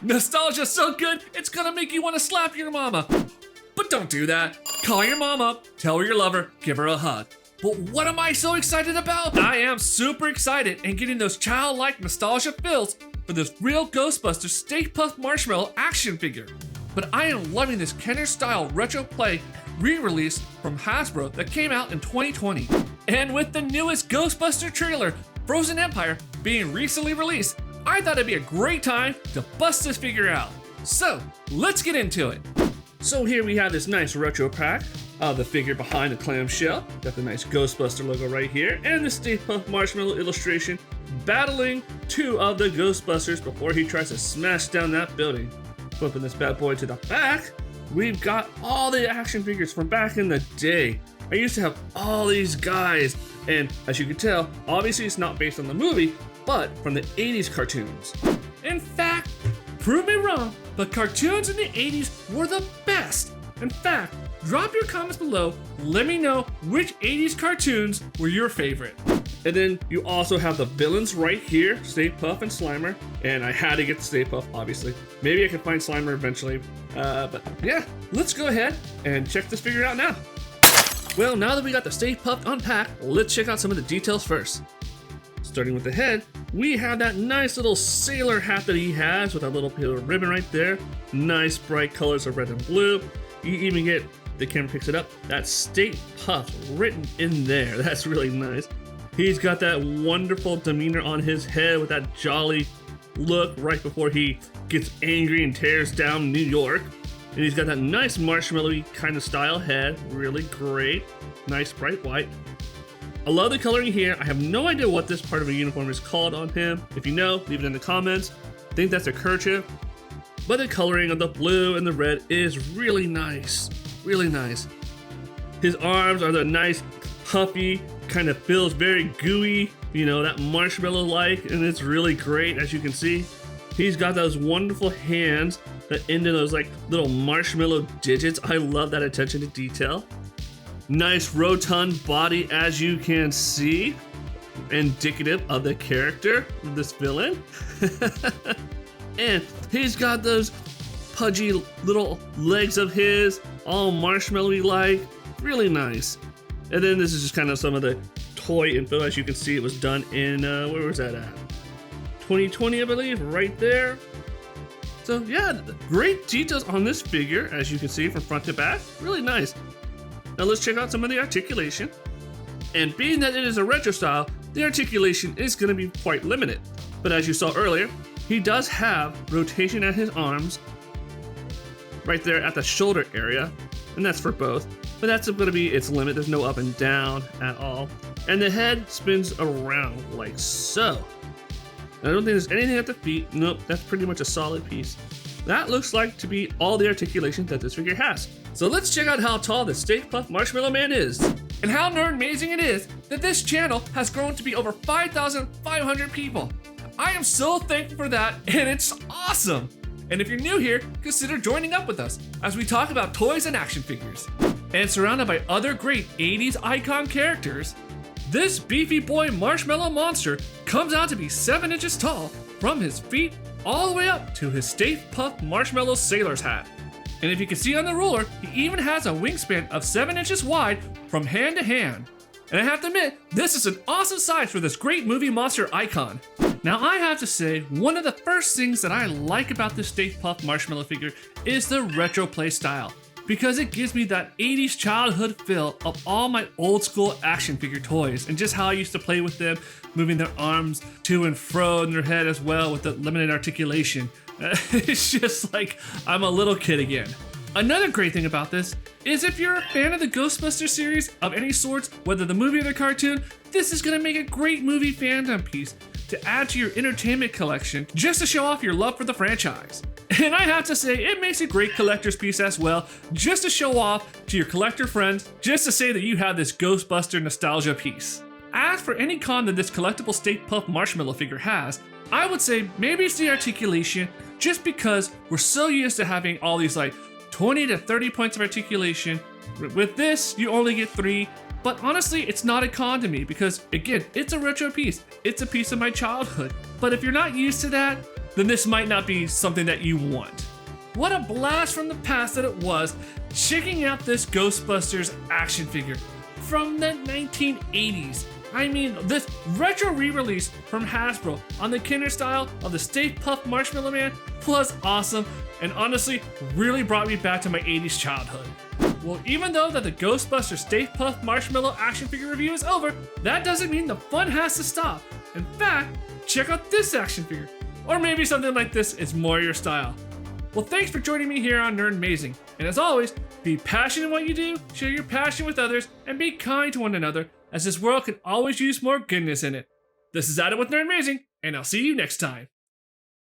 Nostalgia's so good, it's gonna make you want to slap your mama. But don't do that. Call your mom up, tell her you love her, give her a hug. But what am I so excited about? I am super excited and getting those childlike nostalgia feels for this real Ghostbusters Stay Puft Marshmallow action figure. But I am loving this Kenner-style retro play re-release from Hasbro that came out in 2020. And with the newest Ghostbuster trailer, Frozen Empire, being recently released, I thought it'd be a great time to bust this figure out. So, let's get into it. So here we have this nice retro pack of the figure behind the clamshell. Got the nice Ghostbuster logo right here, and the Stay Puft Marshmallow illustration battling two of the Ghostbusters before he tries to smash down that building. Flipping this bad boy to the back, we've got all the action figures from back in the day. I used to have all these guys, and as you can tell, obviously it's not based on the movie, but from the 80s cartoons. In fact, prove me wrong, but cartoons in the 80s were the best. In fact, drop your comments below, let me know which 80s cartoons were your favorite. And then you also have the villains right here, Stay Puft and Slimer, and I had to get the Stay Puft, obviously. Maybe I can find Slimer eventually, but yeah, let's go ahead and check this figure out now. Well, now that we got the Stay Puft unpacked, let's check out some of the details first. Starting with the head, we have that nice little sailor hat that he has with that little ribbon right there. Nice bright colors of red and blue. You even get, the camera picks it up, that Stay Puft written in there. That's really nice. He's got that wonderful demeanor on his head with that jolly look right before he gets angry and tears down New York. And he's got that nice marshmallowy kind of style head, really great. Nice bright white. I love the coloring here. I have no idea what this part of a uniform is called on him. If you know, leave it in the comments. I think that's a kerchief. But the coloring of the blue and the red is really nice. Really nice. His arms are the nice, puffy, kind of feels very gooey, you know, that marshmallow-like, and it's really great, as you can see. He's got those wonderful hands that end in those like little marshmallow digits. I love that attention to detail. Nice rotund body, as you can see, indicative of the character of this villain. And he's got those pudgy little legs of his, all marshmallowy like, really nice. And then this is just kind of some of the toy info. As you can see, it was done in, where was that at? 2020, I believe, right there. So yeah, great details on this figure, as you can see from front to back, really nice. Now let's check out some of the articulation. And being that it is a retro style, the articulation is going to be quite limited. But as you saw earlier, he does have rotation at his arms, right there at the shoulder area, and that's for both. But that's going to be its limit. There's no up and down at all. And the head spins around like so. I don't think there's anything at the feet. Nope, that's pretty much a solid piece. That looks like to be all the articulation that this figure has. So let's check out how tall the Stay Puft Marshmallow Man is. And how nerd-mazing it is that this channel has grown to be over 5,500 people. I am so thankful for that, and it's awesome. And if you're new here, consider joining up with us as we talk about toys and action figures. And surrounded by other great 80s icon characters, this beefy boy marshmallow monster comes out to be 7 inches tall from his feet all the way up to his Stay Puft Marshmallow sailor's hat. And if you can see on the ruler, he even has a wingspan of 7 inches wide from hand to hand. And I have to admit, this is an awesome size for this great movie monster icon. Now I have to say, one of the first things that I like about this Stay Puft Marshmallow figure is the retro play style, because it gives me that 80s childhood feel of all my old school action figure toys and just how I used to play with them, moving their arms to and fro in their head as well with the limited articulation. It's just like I'm a little kid again. Another great thing about this is if you're a fan of the Ghostbusters series of any sorts, whether the movie or the cartoon, this is gonna make a great movie fandom piece to add to your entertainment collection just to show off your love for the franchise. And I have to say, it makes a great collector's piece as well, just to show off to your collector friends, just to say that you have this Ghostbuster nostalgia piece. As for any con that this collectible Stay Puft Marshmallow figure has, I would say maybe it's the articulation, just because we're so used to having all these like 20 to 30 points of articulation. With this, you only get 3, but honestly, it's not a con to me because, again, it's a retro piece. It's a piece of my childhood. But if you're not used to that, then this might not be something that you want. What a blast from the past that it was checking out this Ghostbusters action figure from the 1980s. I mean, this retro re-release from Hasbro on the Kinder style of the Stay Puft Marshmallow Man was awesome, and honestly really brought me back to my 80s childhood. Well, even though that the Ghostbusters Stay Puft Marshmallow action figure review is over, that doesn't mean the fun has to stop. In fact, check out this action figure. Or maybe something like this is more your style. Well, thanks for joining me here on Nerdmazing. And as always, be passionate in what you do, share your passion with others, and be kind to one another, as this world can always use more goodness in it. This is Adam with Nerdmazing, and I'll see you next time.